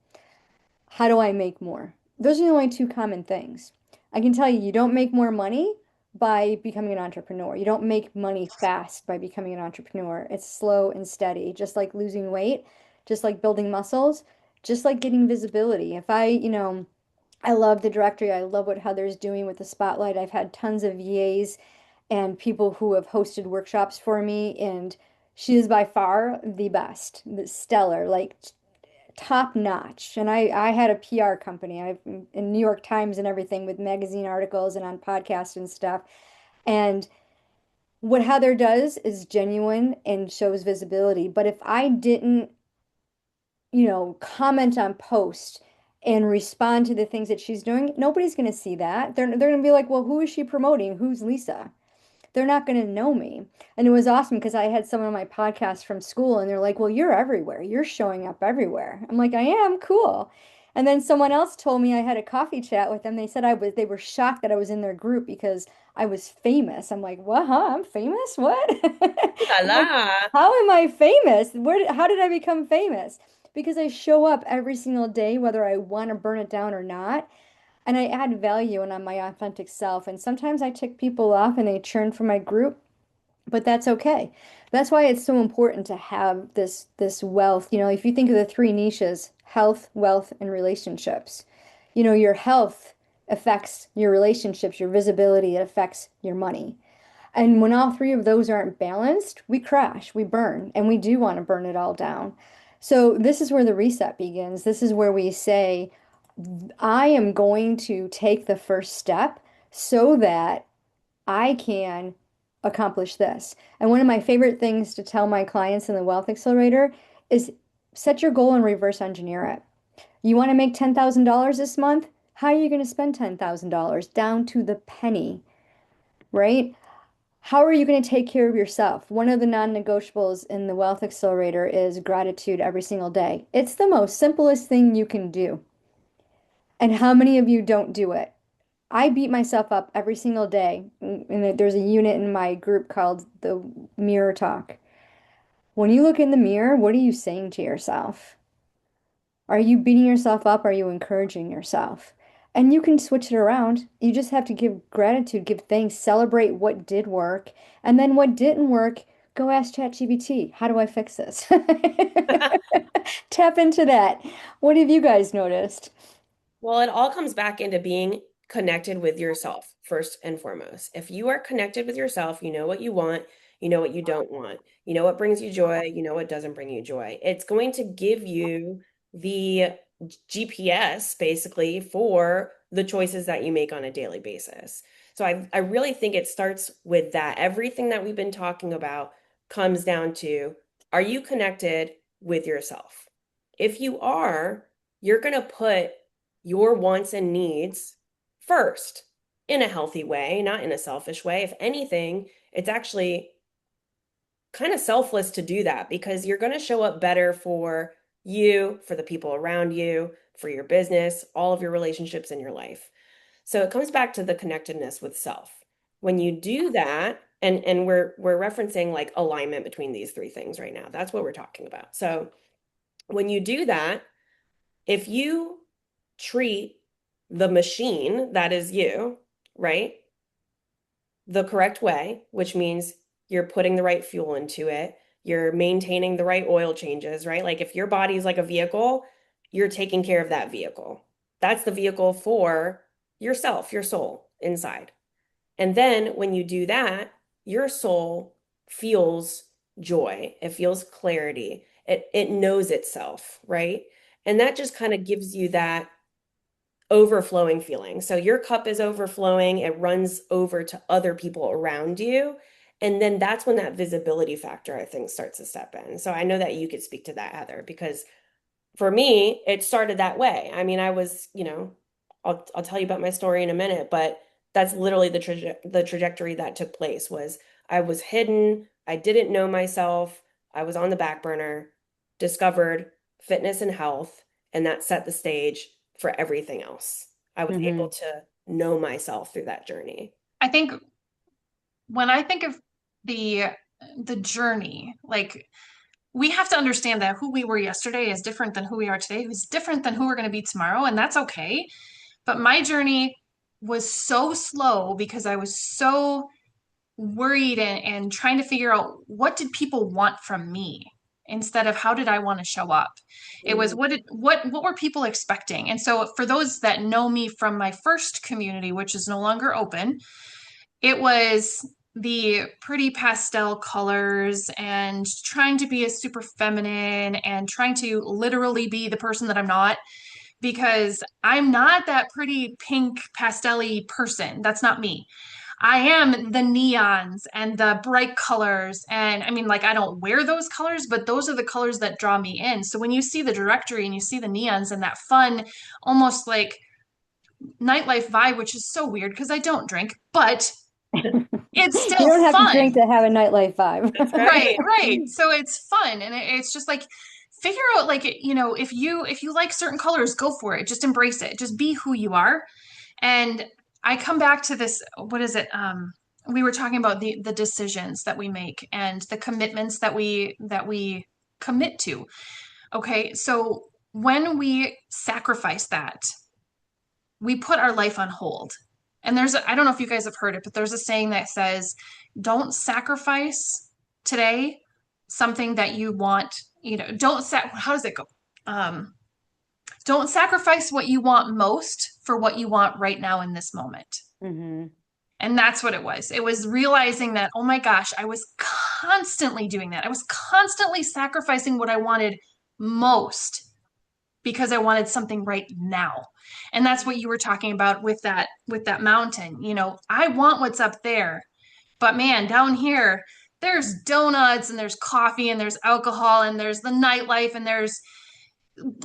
How do I make more? Those are the only two common things. I can tell you, you don't make more money by becoming an entrepreneur. You don't make money fast by becoming an entrepreneur. It's slow and steady, just like losing weight, just like building muscles, just like getting visibility. If I love the directory. I love what Heather's doing with the spotlight. I've had tons of VAs and people who have hosted workshops for me, and she is by far the best, the stellar, like top notch. And I had a PR company. I've in New York Times and everything with magazine articles and on podcasts and stuff. And what Heather does is genuine and shows visibility. But if I didn't, comment on posts and respond to the things that she's doing, nobody's going to see that. They're going to be like, well, who is she promoting? Who's Lisa? They're not going to know me. And it was awesome because I had someone on my podcast from school and they're like, well, you're everywhere. You're showing up everywhere. I'm like, I am cool. And then someone else told me I had a coffee chat with them. They said they were shocked that I was in their group because I was famous. I'm like, what, huh? I'm famous? What? Ooh la I'm like, la. how am I famous? How did I become famous? Because I show up every single day, whether I want to burn it down or not. And I add value and I'm my authentic self. And sometimes I tick people off and they churn from my group, but that's okay. That's why it's so important to have this wealth. If you think of the three niches, health, wealth, and relationships, your health affects your relationships, your visibility, it affects your money. And when all three of those aren't balanced, we crash, we burn, and we do want to burn it all down. So this is where the reset begins. This is where we say, I am going to take the first step so that I can accomplish this. And one of my favorite things to tell my clients in the Wealth Accelerator is set your goal and reverse engineer it. You want to make $10,000 this month? How are you going to spend $10,000 down to the penny, right? How are you going to take care of yourself? One of the non-negotiables in the Wealth Accelerator is gratitude every single day. It's the most simplest thing you can do. And how many of you don't do it? I beat myself up every single day. And there's a unit in my group called the mirror talk. When you look in the mirror, what are you saying to yourself? Are you beating yourself up? Are you encouraging yourself? And you can switch it around. You just have to give gratitude, give thanks, celebrate what did work. And then what didn't work, go ask ChatGPT, how do I fix this? Tap into that. What have you guys noticed? Well, it all comes back into being connected with yourself first and foremost. If you are connected with yourself, you know what you want, you know what you don't want, you know what brings you joy, you know what doesn't bring you joy. It's going to give you the GPS basically for the choices that you make on a daily basis. So I really think it starts with that. Everything that we've been talking about comes down to, are you connected with yourself? If you are, you're going to put your wants and needs first. in a healthy way, not in a selfish way. If anything, it's actually kind of selfless to do that because you're going to show up better for you, for the people around you, for your business, all of your relationships in your life. So it comes back to the connectedness with self. When you do that, and we're referencing like alignment between these three things right now. That's what we're talking about. So when you do that, if you treat the machine that is you, right, the correct way, which means you're putting the right fuel into it, you're maintaining the right oil changes, right? Like if your body is like a vehicle, you're taking care of that vehicle. That's the vehicle for yourself, your soul inside. And then when you do that, your soul feels joy. It feels clarity. It knows itself, right? And that just kind of gives you that overflowing feeling. So your cup is overflowing, it runs over to other people around you. And then that's when that visibility factor, I think, starts to step in. So I know that you could speak to that, Heather, because for me, it started that way. I mean, I was, I'll tell you about my story in a minute, but that's literally the trajectory that took place was I was hidden, I didn't know myself, I was on the back burner, discovered fitness and health, and that set the stage for everything else. I was able Hmm. to know myself through that journey. I think when I think of the the journey, like we have to understand that who we were yesterday is different than who we are today, who's different than who we're going to be tomorrow, and that's okay. But my journey was so slow because I was so worried and trying to figure out what did people want from me instead of how did I want to show up. It was Mm. what were people expecting? And so for those that know me from my first community, which is no longer open, it was the pretty pastel colors and trying to be a super feminine and trying to literally be the person that I'm not because I'm not that pretty pink pastel-y person. That's not me. I am the neons and the bright colors. And I mean, like, I don't wear those colors, but those are the colors that draw me in. So when you see the directory and you see the neons and that fun, almost like nightlife vibe, which is so weird because I don't drink, but it's You still don't have to drink fun. to have a nightlife That's vibe. right. Right, right. So it's fun and it's just like figure out like if you like certain colors, go for it. Just embrace it. Just be who you are. And I come back to this, what is it? We were talking about the decisions that we make and the commitments that we commit to. Okay, so when we sacrifice that, we put our life on hold. And I don't know if you guys have heard it, but there's a saying that says, don't sacrifice today something that you want, how does it go? Um, don't sacrifice what you want most for what you want right now in this moment. Hmm. And that's what it was. It was realizing that, oh my gosh, I was constantly doing that. I was constantly sacrificing what I wanted most because I wanted something right now. And that's what you were talking about with that mountain. I want what's up there. But man, down here, there's donuts and there's coffee and there's alcohol and there's the nightlife and there's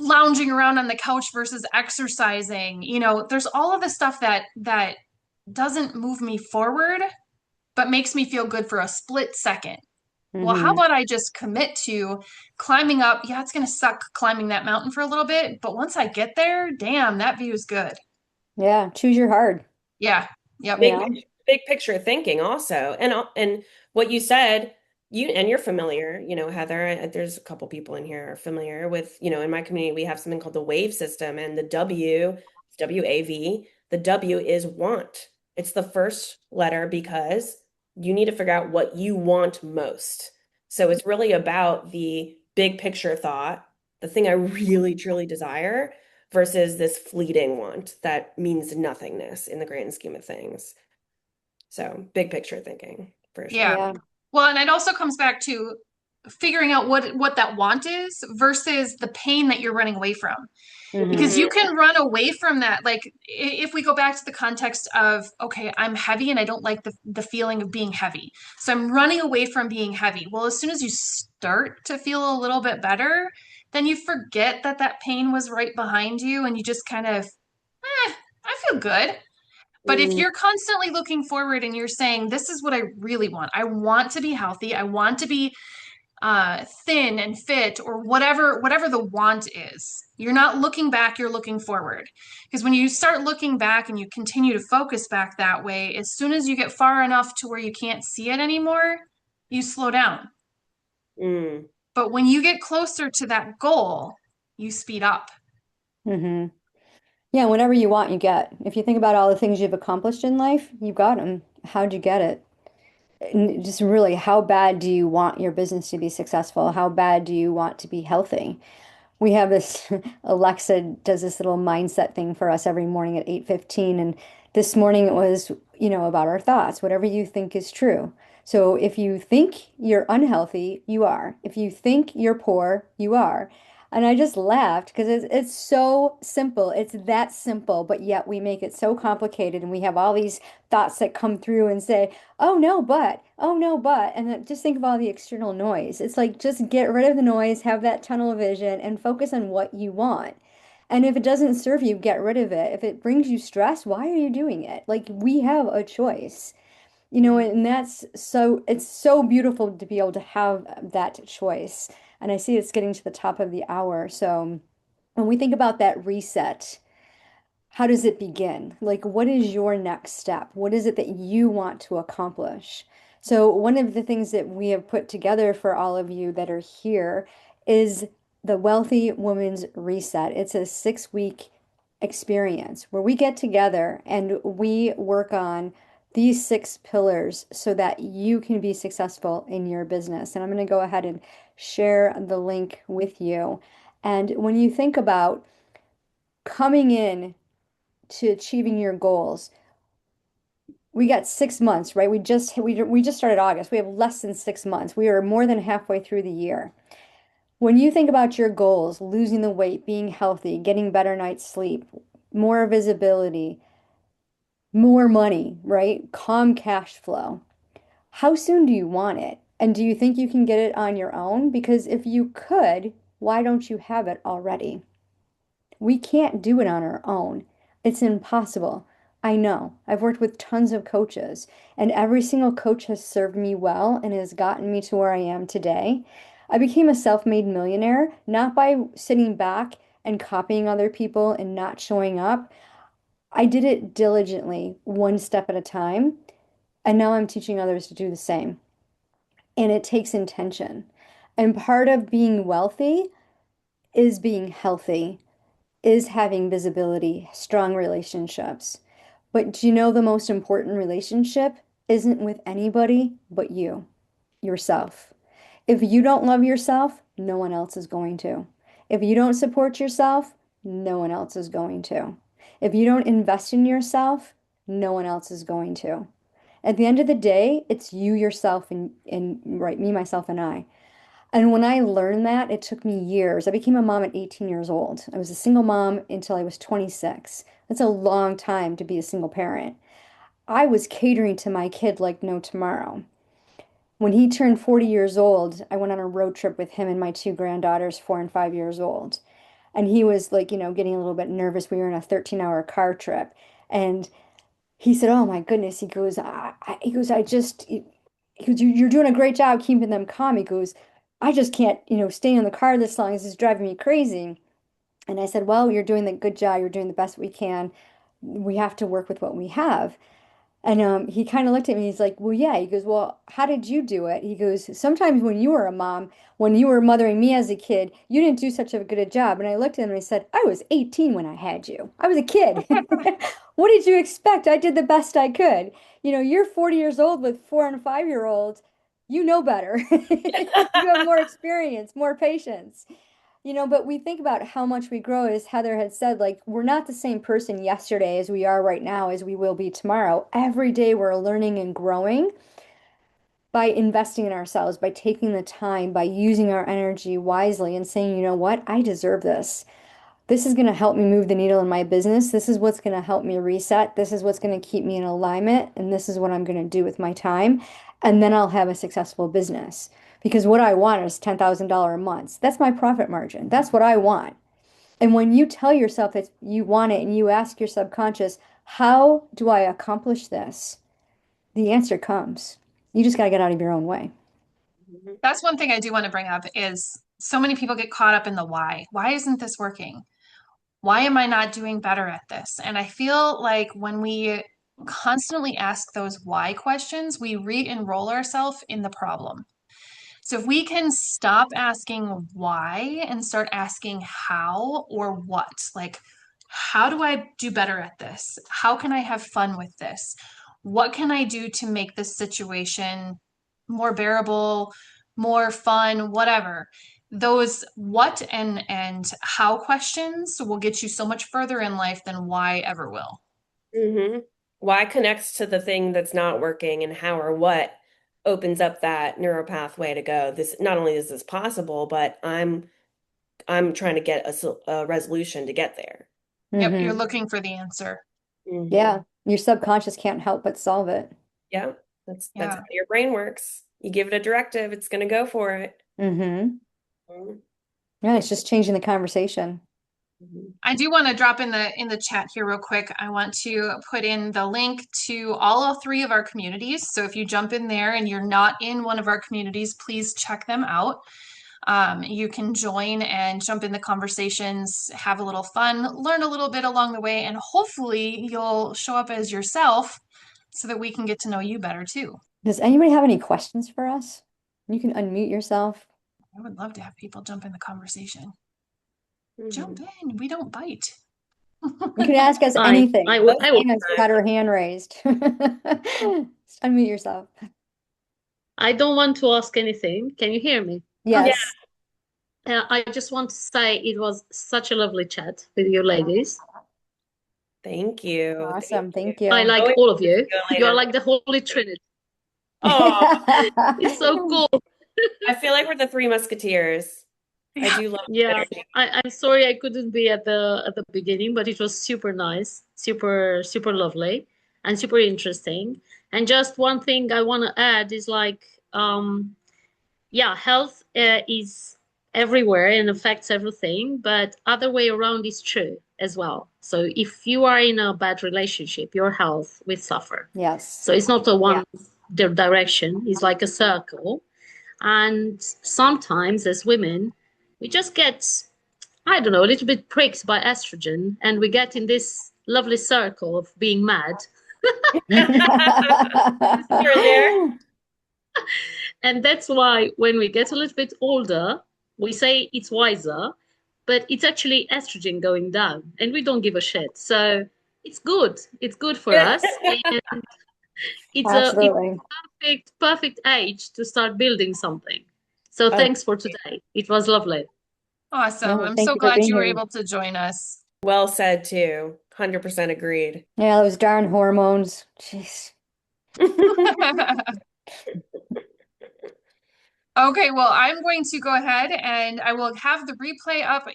lounging around on the couch versus exercising. There's all of the stuff that doesn't move me forward, but makes me feel good for a split second. Well, how Hmm. about I just commit to climbing up? Yeah, it's going to suck climbing that mountain for a little bit, but once I get there, damn, that view is good. Yeah, choose your hard, Yeah. Yep. you know? Big picture thinking also. And what you said, you're familiar, Heather, there's a couple people in here are familiar with, in my community, we have something called the wave system and the WAV, the W is want. It's the first letter because you need to figure out what you want most. So it's really about the big picture thought, the thing I really truly desire versus this fleeting want that means nothingness in the grand scheme of things. So big picture thinking for sure. Yeah. Yeah. Well, and it also comes back to figuring out what that want is versus the pain that you're running away from. Because Hmm. you can run away from that. Like if we go back to the context of, okay, I'm heavy and I don't like the feeling of being heavy. So I'm running away from being heavy. Well, as soon as you start to feel a little bit better, then you forget that that pain was right behind you and you just kind of, I feel good. But if Mm, you're constantly looking forward and you're saying, this is what I really want, I want to be healthy, I want to be thin and fit, or whatever the want is, you're not looking back, you're looking forward. Because when you start looking back and you continue to focus back that way, as soon as you get far enough to where you can't see it anymore, you slow down. mm. But when you get closer to that goal, you speed up. Hmm. Yeah, whatever you want, you get. If you think about all the things you've accomplished in life, you got them. How'd you get it? And just really, how bad do you want your business to be successful? How bad do you want to be healthy? We have this, Alexa does this little mindset thing for us every morning at 8:15. And this morning it was, about our thoughts, whatever you think is true. So if you think you're unhealthy, you are. If you think you're poor, you are. And I just laughed because it's so simple. It's that simple, but yet we make it so complicated. And we have all these thoughts that come through and say, oh no, but, oh no, but. And then just think of all the external noise. It's like just get rid of the noise, have that tunnel vision, and focus on what you want. And if it doesn't serve you, get rid of it. If it brings you stress, why are you doing it? Like we have a choice. And it's so beautiful to be able to have that choice. And I see it's getting to the top of the hour. So when we think about that reset, how does it begin? Like, what is your next step? What is it that you want to accomplish? So, one of the things that we have put together for all of you that are here is the Wealthy Woman's Reset. It's a 6 week experience where we get together and we work on these 6 pillars so that you can be successful in your business. And I'm going to go ahead and share the link with you. And when you think about coming in to achieving your goals, we got 6 months, right? We just started August. We have less than 6 months. We are more than halfway through the year. When you think about your goals, losing the weight, being healthy, getting better night's sleep, more visibility, more money, right? Calm cash flow. How soon do you want it? And do you think you can get it on your own? Because if you could, why don't you have it already? We can't do it on our own. It's impossible. I know. I've worked with tons of coaches, and every single coach has served me well and has gotten me to where I am today. I became a self-made millionaire, not by sitting back and copying other people and not showing up. I did it diligently, one step at a time, and now I'm teaching others to do the same. And it takes intention. And part of being wealthy is being healthy, is having visibility, strong relationships. But do you know the most important relationship isn't with anybody but you, yourself? If you don't love yourself, no one else is going to. If you don't support yourself, no one else is going to. If you don't invest in yourself, no one else is going to. At the end of the day, it's you, yourself, and right, me, myself, and I. And when I learned that, it took me years. I became a mom at 18 years old. I was a single mom until I was 26. That's a long time to be a single parent. I was catering to my kid like no tomorrow. When he turned 40 years old, I went on a road trip with him and my 2 granddaughters, 4 and 5 years old. And he was like, getting a little bit nervous. We were in a 13-hour car trip. And he said, "Oh my goodness." He goes, he goes, "You're doing a great job keeping them calm." He goes, "I just can't, stay in the car this long. This is driving me crazy." And I said, "Well, you're doing the good job. You're doing the best we can. We have to work with what we have." And he kind of looked at me. He's like, "Well, yeah." He goes, "Well, how did you do it?" He goes, "Sometimes when you were a mom, when you were mothering me as a kid, you didn't do such a good a job." And I looked at him and I said, "I was 18 when I had you. I was a kid. What did you expect? I did the best I could. You're 40 years old with 4 and 5 year olds. You know better. You have more experience, more patience." But we think about how much we grow, as Heather had said, like we're not the same person yesterday as we are right now, as we will be tomorrow. Every day we're learning and growing by investing in ourselves, by taking the time, by using our energy wisely and saying, you know what, I deserve this. This is going to help me move the needle in my business. This is what's going to help me reset. This is what's going to keep me in alignment. And this is what I'm going to do with my time. And then I'll have a successful business. Because what I want is $10,000 a month. That's my profit margin. That's what I want. And when you tell yourself that you want it and you ask your subconscious, how do I accomplish this? The answer comes. You just got to get out of your own way. Mhm. That's one thing I do want to bring up is so many people get caught up in the why. Why isn't this working? Why am I not doing better at this? And I feel like when we constantly ask those why questions, we re-enroll ourselves in the problem. So if we can stop asking why and start asking how or what, like, how do I do better at this? How can I have fun with this? What can I do to make this situation more bearable, more fun, whatever? Those what and how questions will get you so much further in life than why ever will. Mhm. Why connects to the thing that's not working, and how or what opens up that neural pathway to go. This not only is this possible, but I'm trying to get a resolution to get there. Yep, you're Hmm. looking for the answer. Hmm. Yeah, your subconscious can't help but solve it. Yeah, that's how Yeah. your brain works. You give it a directive, it's going to go for it. Hmm. Mhm. Yeah, it's just changing the conversation. Mhm. I do want to drop in the chat here real quick. I want to put in the link to all three of our communities. So if you jump in there and you're not in one of our communities, please check them out. You can join and jump in the conversations, have a little fun, learn a little bit along the way, and hopefully you'll show up as yourself so that we can get to know you better too. Does anybody have any questions for us? You can unmute yourself. I would love to have people jump in the conversation. Jump Mhm. in, we don't bite. You can ask us I anything. I will I will Anna's got her hand raised. Just unmute yourself. I don't want to ask anything. Can you hear me? Yeah, Yes. I just want to say it was such a lovely chat with you ladies. thank you. Thank Awesome. you. Thank I you. Oh, like we all of have to you. go You are later. like the Holy Trinity. Oh, It's so cool. I feel like we're the Three Musketeers. I Yeah. do love the Yeah, energy. I'm sorry I couldn't be at the beginning, but it was super nice, super lovely, and super interesting. And just one thing I want to add is like, yeah, health is everywhere and affects everything, but other way around is true as well. So if you are in a bad relationship, your health will suffer. Yes. So it's not a one direction, it's like a circle. And sometimes as women, we just get, I don't know, a little bit pricked by estrogen and we get in this lovely circle of being mad. Here and there. And that's why when we get a little bit older, we say it's wiser, but it's actually estrogen going down and we don't give a shit. So it's good. It's good for us. And it's Absolutely. perfect age to start building something. So Agreed. thanks for today. It was lovely. Awesome. No, I'm thank so you for glad being you were here. able to join us. Well said too. 100% agreed. Yeah, those darn hormones. Jeez. Okay, well, I'm going to go ahead and I will have the replay up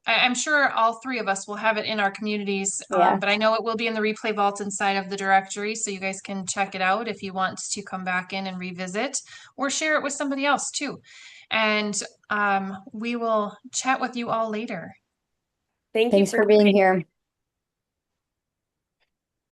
I'm sure all three of us will have it in our communities, Yeah. but I know it will be in the replay vault inside of the directory, so you guys can check it out if you want to come back in and revisit or share it with somebody else too. And we will chat with you all later. Thank you Thanks for for being joining. here.